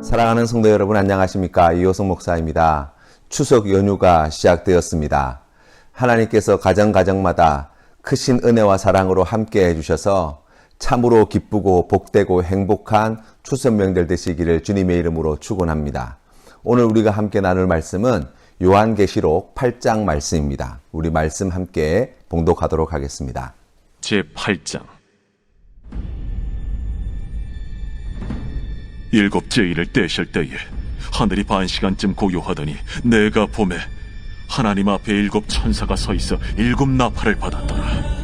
사랑하는 성도 여러분, 안녕하십니까? 이호성 목사입니다. 추석 연휴가 시작되었습니다. 하나님께서 가정마다 크신 은혜와 사랑으로 함께 해주셔서 참으로 기쁘고 복되고 행복한 추석 명절 되시기를 주님의 이름으로 축원합니다. 오늘 우리가 함께 나눌 말씀은 요한계시록 8장 말씀입니다. 우리 말씀 함께 봉독하도록 하겠습니다. 제8장. 일곱째 일을 떼실 때에 하늘이 반시간쯤 고요하더니 내가 보매 하나님 앞에 일곱 천사가 서 있어 일곱 나팔을 받았더라.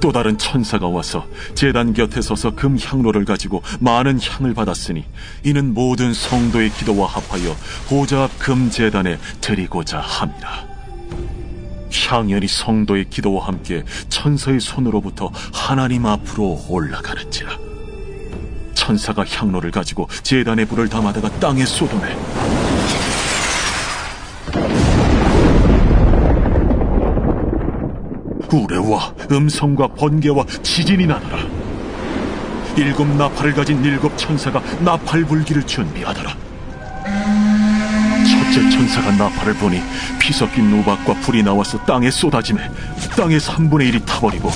또 다른 천사가 와서 제단 곁에 서서 금 향로를 가지고 많은 향을 받았으니 이는 모든 성도의 기도와 합하여 보좌 앞 금 제단에 드리고자 함이라. 향연이 성도의 기도와 함께 천사의 손으로부터 하나님 앞으로 올라가는지라. 천사가 향로를 가지고 제단에 불을 담아다가 땅에 쏟아내 우레와 음성과 번개와 지진이 나더라. 일곱 나팔을 가진 일곱 천사가 나팔 불기를 준비하더라. 첫째 천사가 나팔을 보니 피 섞인 우박과 불이 나와서 땅에 쏟아지매 땅의 3분의 1이 타버리고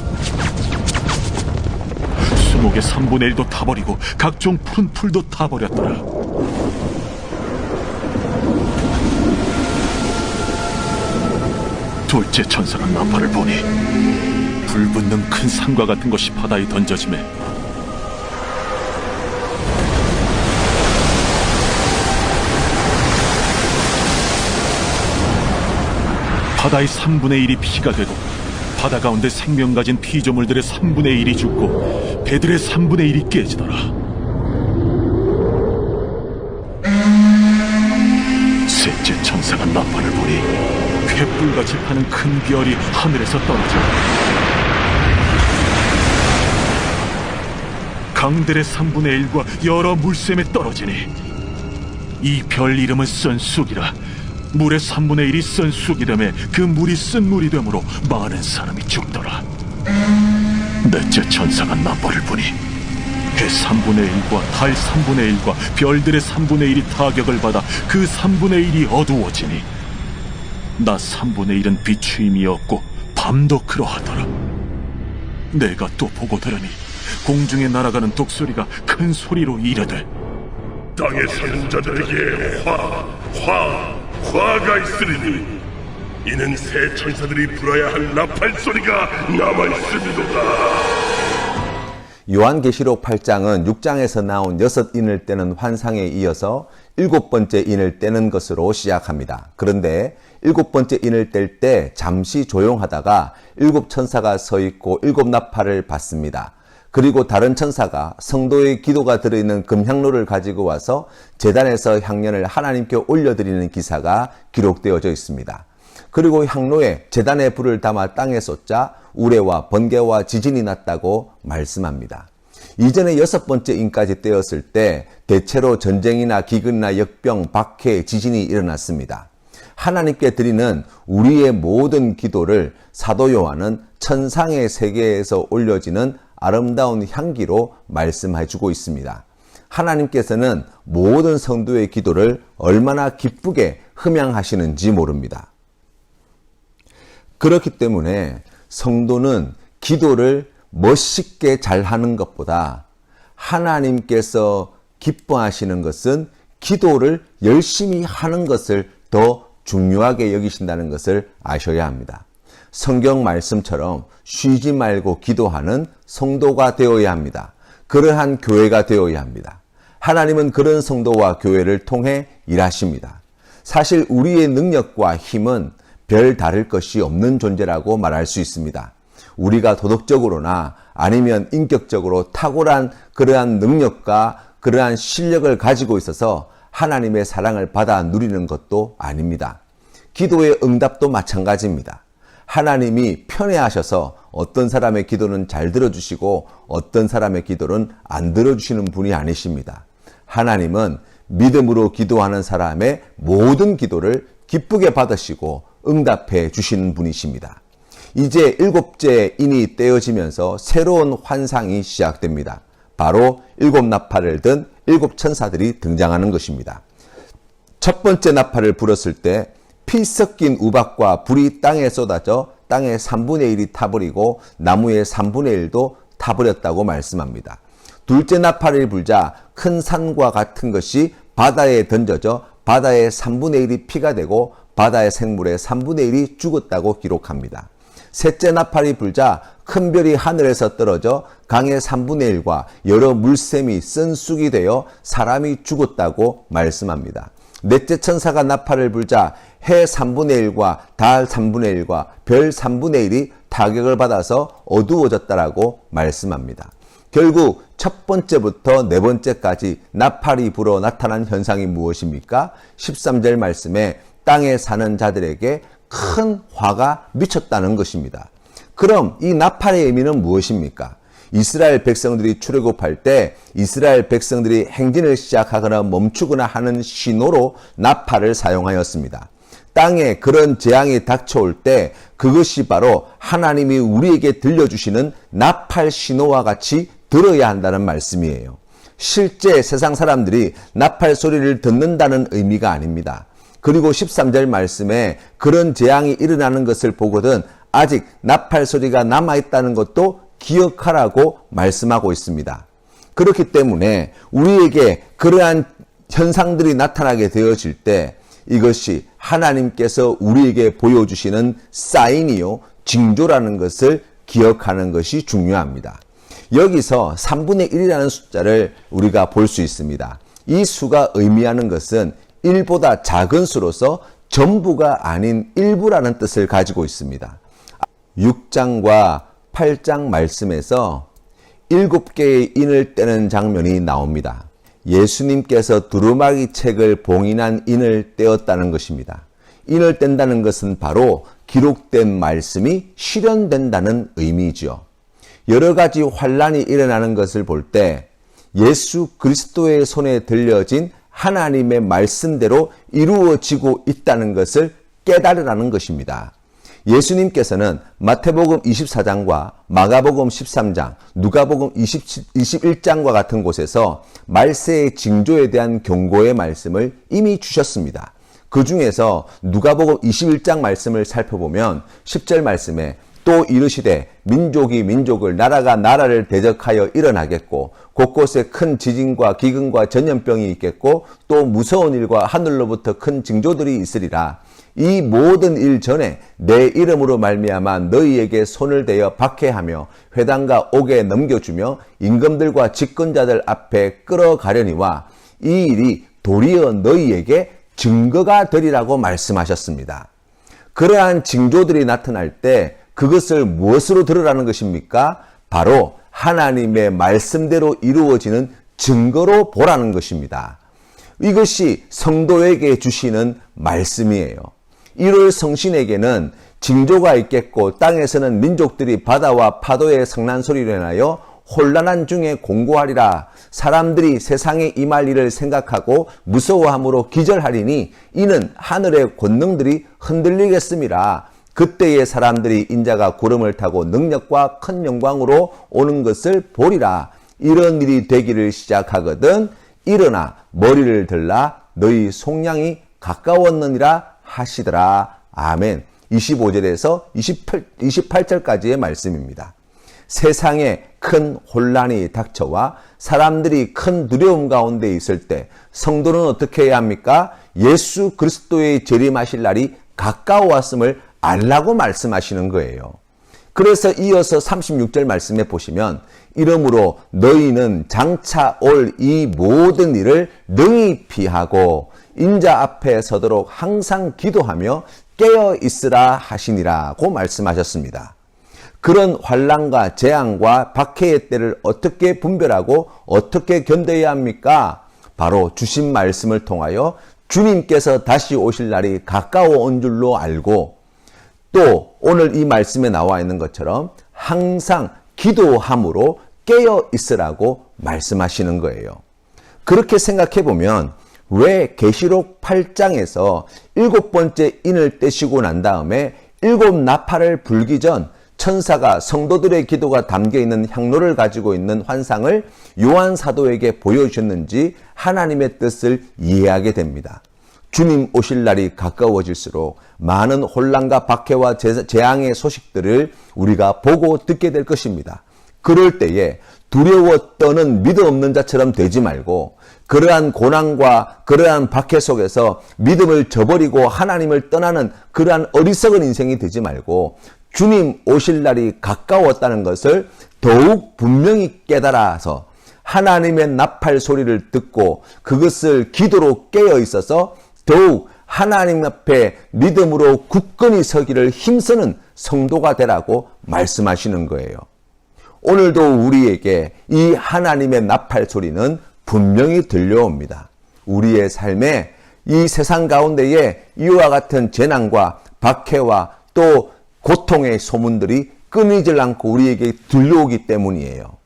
수목의 3분의 1도 타버리고 각종 푸른 풀도 타버렸더라. 둘째 천사가 나팔을 보니 불붙는 큰 산과 같은 것이 바다에 던져지매 바다의 3분의 1이 피가 되고 바다 가운데 생명 가진 피조물들의 3분의 1이 죽고 배들의 3분의 1이 깨지더라. 셋째 천사가 나팔을 보니 횃불같이 파는 큰 별이 하늘에서 떨어져 강들의 3분의 1과 여러 물샘에 떨어지니 이 별 이름은 쓴 쑥이라. 물의 3분의 1이 쓴 쑥이 되매 그 물이 쓴 물이 되므로 많은 사람이 죽더라. 넷째 천사가 나팔을 부니 해 3분의 1과 달 3분의 1과 별들의 3분의 1이 타격을 받아 그 3분의 1이 어두워지니 낮 3분의 1은 비추임이 없고 밤도 그러하더라. 내가 또 보고 들으니 공중에 날아가는 독소리가 큰 소리로 이르되 땅의 사는 자들에게 화가 있으리니 이는 새 천사들이 불어야 할 나팔 소리가 남아있음이도다. 요한계시록 8장은 6장에서 나온 6인을 떼는 환상에 이어서 7번째 인을 떼는 것으로 시작합니다. 그런데 7번째 인을 뗄 때 잠시 조용하다가 7천사가 서 있고 7나팔을 받습니다. 그리고 다른 천사가 성도의 기도가 들어있는 금향로를 가지고 와서 제단에서 향연을 하나님께 올려드리는 기사가 기록되어져 있습니다. 그리고 향로에 제단의 불을 담아 땅에 쏟자 우레와 번개와 지진이 났다고 말씀합니다. 이전에 6번째 인까지 떼었을 때 대체로 전쟁이나 기근이나 역병, 박해, 지진이 일어났습니다. 하나님께 드리는 우리의 모든 기도를 사도 요한은 천상의 세계에서 올려지는 아름다운 향기로 말씀해주고 있습니다. 하나님께서는 모든 성도의 기도를 얼마나 기쁘게 흠양하시는지 모릅니다. 그렇기 때문에 성도는 기도를 멋있게 잘하는 것보다 하나님께서 기뻐하시는 것은 기도를 열심히 하는 것을 더 중요하게 여기신다는 것을 아셔야 합니다. 성경 말씀처럼 쉬지 말고 기도하는 성도가 되어야 합니다. 그러한 교회가 되어야 합니다. 하나님은 그런 성도와 교회를 통해 일하십니다. 사실 우리의 능력과 힘은 별 다를 것이 없는 존재라고 말할 수 있습니다. 우리가 도덕적으로나 아니면 인격적으로 탁월한 그러한 능력과 그러한 실력을 가지고 있어서 하나님의 사랑을 받아 누리는 것도 아닙니다. 기도의 응답도 마찬가지입니다. 하나님이 편애하셔서 어떤 사람의 기도는 잘 들어주시고 어떤 사람의 기도는 안 들어주시는 분이 아니십니다. 하나님은 믿음으로 기도하는 사람의 모든 기도를 기쁘게 받으시고 응답해 주시는 분이십니다. 이제 7째 인이 떼어지면서 새로운 환상이 시작됩니다. 바로 7나팔을 든 일곱 천사들이 등장하는 것입니다. 첫 번째 나팔을 불었을 때 피 섞인 우박과 불이 땅에 쏟아져 땅의 3분의 1이 타버리고 나무의 3분의 1도 타버렸다고 말씀합니다. 둘째 나팔을 불자 큰 산과 같은 것이 바다에 던져져 바다의 3분의 1이 피가 되고 바다의 생물의 3분의 1이 죽었다고 기록합니다. 셋째 나팔이 불자 큰 별이 하늘에서 떨어져 강의 3분의 1과 여러 물샘이 쓴 쑥이 되어 사람이 죽었다고 말씀합니다. 넷째 천사가 나팔을 불자 해 3분의 1과 달 3분의 1과 별 3분의 1이 타격을 받아서 어두워졌다라고 말씀합니다. 결국 첫 번째부터 네 번째까지 나팔이 불어 나타난 현상이 무엇입니까? 13절 말씀에 땅에 사는 자들에게 큰 화가 미쳤다는 것입니다. 그럼 이 나팔의 의미는 무엇입니까? 이스라엘 백성들이 출애굽할 때 이스라엘 백성들이 행진을 시작하거나 멈추거나 하는 신호로 나팔을 사용하였습니다. 땅에 그런 재앙이 닥쳐올 때 그것이 바로 하나님이 우리에게 들려주시는 나팔 신호와 같이 들어야 한다는 말씀이에요. 실제 세상 사람들이 나팔 소리를 듣는다는 의미가 아닙니다. 그리고 13절 말씀에 그런 재앙이 일어나는 것을 보거든 아직 나팔 소리가 남아있다는 것도 기억하라고 말씀하고 있습니다. 그렇기 때문에 우리에게 그러한 현상들이 나타나게 되어질 때 이것이 하나님께서 우리에게 보여주시는 사인이요, 징조라는 것을 기억하는 것이 중요합니다. 여기서 3분의 1이라는 숫자를 우리가 볼 수 있습니다. 이 수가 의미하는 것은 1보다 작은 수로서 전부가 아닌 일부라는 뜻을 가지고 있습니다. 6장과 8장 말씀에서 7개의 인을 떼는 장면이 나옵니다. 예수님께서 두루마기 책을 봉인한 인을 떼었다는 것입니다. 인을 뗀다는 것은 바로 기록된 말씀이 실현된다는 의미죠. 여러 가지 환란이 일어나는 것을 볼 때 예수 그리스도의 손에 들려진 하나님의 말씀대로 이루어지고 있다는 것을 깨달으라는 것입니다. 예수님께서는 마태복음 24장과 마가복음 13장, 누가복음 21장과 같은 곳에서 말세의 징조에 대한 경고의 말씀을 이미 주셨습니다. 그 중에서 누가복음 21장 말씀을 살펴보면 10절 말씀에 또 이르시되 민족이 민족을 나라가 나라를 대적하여 일어나겠고 곳곳에 큰 지진과 기근과 전염병이 있겠고 또 무서운 일과 하늘로부터 큰 징조들이 있으리라. 이 모든 일 전에 내 이름으로 말미암아 너희에게 손을 대어 박해하며 회당과 옥에 넘겨주며 임금들과 집권자들 앞에 끌어가려니와 이 일이 도리어 너희에게 증거가 되리라고 말씀하셨습니다. 그러한 징조들이 나타날 때 그것을 무엇으로 들으라는 것입니까? 바로 하나님의 말씀대로 이루어지는 증거로 보라는 것입니다. 이것이 성도에게 주시는 말씀이에요. 1월 성신에게는 징조가 있겠고 땅에서는 민족들이 바다와 파도의 성난 소리로 인하여 혼란한 중에 공고하리라. 사람들이 세상에 임할 일을 생각하고 무서워함으로 기절하리니 이는 하늘의 권능들이 흔들리겠음이라. 그때의 사람들이 인자가 구름을 타고 능력과 큰 영광으로 오는 것을 보리라. 이런 일이 되기를 시작하거든 일어나 머리를 들라 너희 속량이 가까웠느니라 하시더라. 아멘. 25절에서 28절까지의 말씀입니다. 세상에 큰 혼란이 닥쳐와 사람들이 큰 두려움 가운데 있을 때 성도는 어떻게 해야 합니까? 예수 그리스도의 재림하실 날이 가까워왔음을 알라고 말씀하시는 거예요. 그래서 이어서 36절 말씀에 보시면 이러므로 너희는 장차 올 이 모든 일을 능히 피하고 인자 앞에 서도록 항상 기도하며 깨어 있으라 하시니라고 말씀하셨습니다. 그런 환난과 재앙과 박해의 때를 어떻게 분별하고 어떻게 견뎌야 합니까? 바로 주신 말씀을 통하여 주님께서 다시 오실 날이 가까워 온 줄로 알고 또 오늘 이 말씀에 나와 있는 것처럼 항상 기도함으로 깨어 있으라고 말씀하시는 거예요. 그렇게 생각해 보면 왜 계시록 8장에서 7번째 인을 떼시고 난 다음에 7 나팔을 불기 전 천사가 성도들의 기도가 담겨있는 향로를 가지고 있는 환상을 요한 사도에게 보여주셨는지 하나님의 뜻을 이해하게 됩니다. 주님 오실 날이 가까워질수록 많은 혼란과 박해와 재앙의 소식들을 우리가 보고 듣게 될 것입니다. 그럴 때에 두려워 떠는 믿음 없는 자처럼 되지 말고 그러한 고난과 그러한 박해 속에서 믿음을 저버리고 하나님을 떠나는 그러한 어리석은 인생이 되지 말고 주님 오실 날이 가까웠다는 것을 더욱 분명히 깨달아서 하나님의 나팔 소리를 듣고 그것을 기도로 깨어 있어서 더욱 하나님 앞에 믿음으로 굳건히 서기를 힘쓰는 성도가 되라고 말씀하시는 거예요. 오늘도 우리에게 이 하나님의 나팔 소리는 분명히 들려옵니다. 우리의 삶에 이 세상 가운데에 이와 같은 재난과 박해와 또 고통의 소문들이 끊이질 않고 우리에게 들려오기 때문이에요.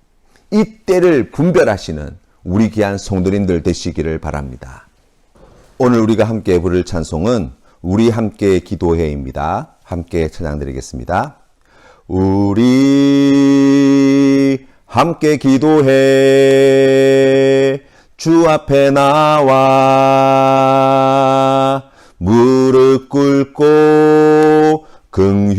이 때를 분별하시는 우리 귀한 성도님들 되시기를 바랍니다. 오늘 우리가 함께 부를 찬송은 우리 함께 기도해입니다. 함께 찬양드리겠습니다. 우리 함께 기도해 주 앞에 나와 무릎 꿇고 긍휼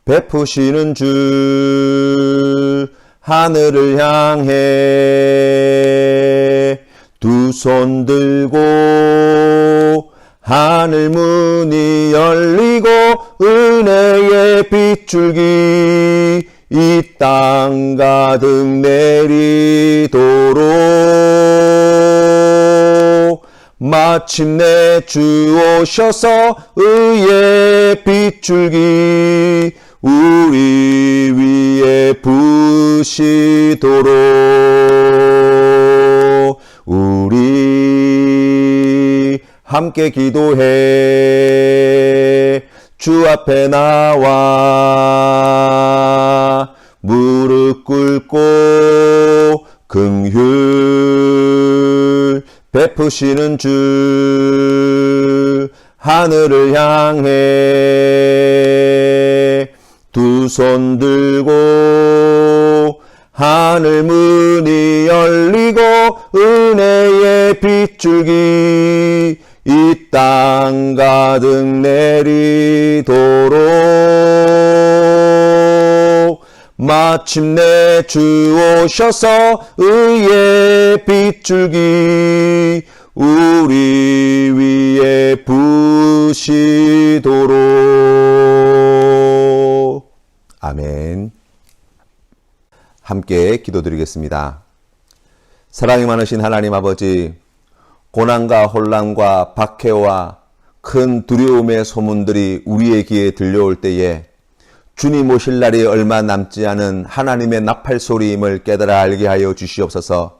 베푸시는 주 하늘을 향해 두 손 들고 하늘 문이 열리고 은혜의 빗줄기 이 땅 가득 내리도록 마침내 주 오셔서 의의 빗줄기 우리 위에 부시도록 우리 함께 기도해 주 앞에 나와 무릎 꿇고 긍휼 베푸시는 주 하늘을 향해 두 손 들고 하늘 문이 열리고 은혜의 빗줄기 이 땅 가득 내리도록 마침내 주 오셔서 의의 빗줄기 우리 위에 부시도록. 아멘. 함께 기도드리겠습니다. 사랑이 많으신 하나님 아버지, 고난과 혼란과 박해와 큰 두려움의 소문들이 우리의 귀에 들려올 때에 주님 오실 날이 얼마 남지 않은 하나님의 나팔 소리임을 깨달아 알게 하여 주시옵소서.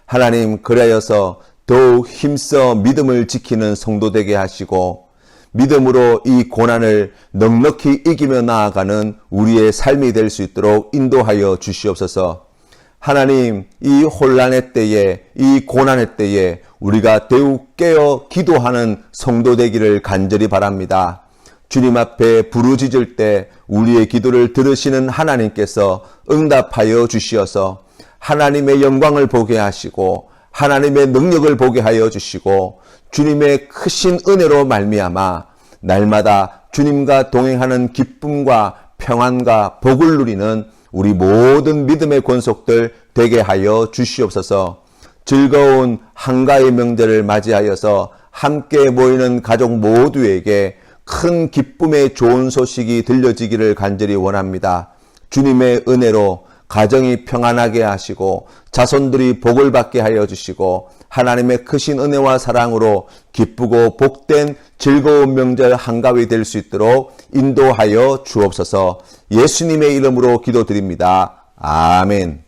하나님, 그리하여서 더욱 힘써 믿음을 지키는 성도 되게 하시고 믿음으로 이 고난을 넉넉히 이기며 나아가는 우리의 삶이 될 수 있도록 인도하여 주시옵소서. 하나님, 이 혼란의 때에, 이 고난의 때에 우리가 더욱 깨어 기도하는 성도 되기를 간절히 바랍니다. 주님 앞에 부르짖을 때 우리의 기도를 들으시는 하나님께서 응답하여 주시어서 하나님의 영광을 보게 하시고 하나님의 능력을 보게 하여 주시고 주님의 크신 은혜로 말미암아 날마다 주님과 동행하는 기쁨과 평안과 복을 누리는 우리 모든 믿음의 권속들 되게 하여 주시옵소서. 즐거운 한가위 명절을 맞이하여서 함께 모이는 가족 모두에게 큰 기쁨의 좋은 소식이 들려지기를 간절히 원합니다. 주님의 은혜로 가정이 평안하게 하시고 자손들이 복을 받게 하여 주시고 하나님의 크신 은혜와 사랑으로 기쁘고 복된 즐거운 명절 한가위 될 수 있도록 인도하여 주옵소서. 예수님의 이름으로 기도드립니다. 아멘.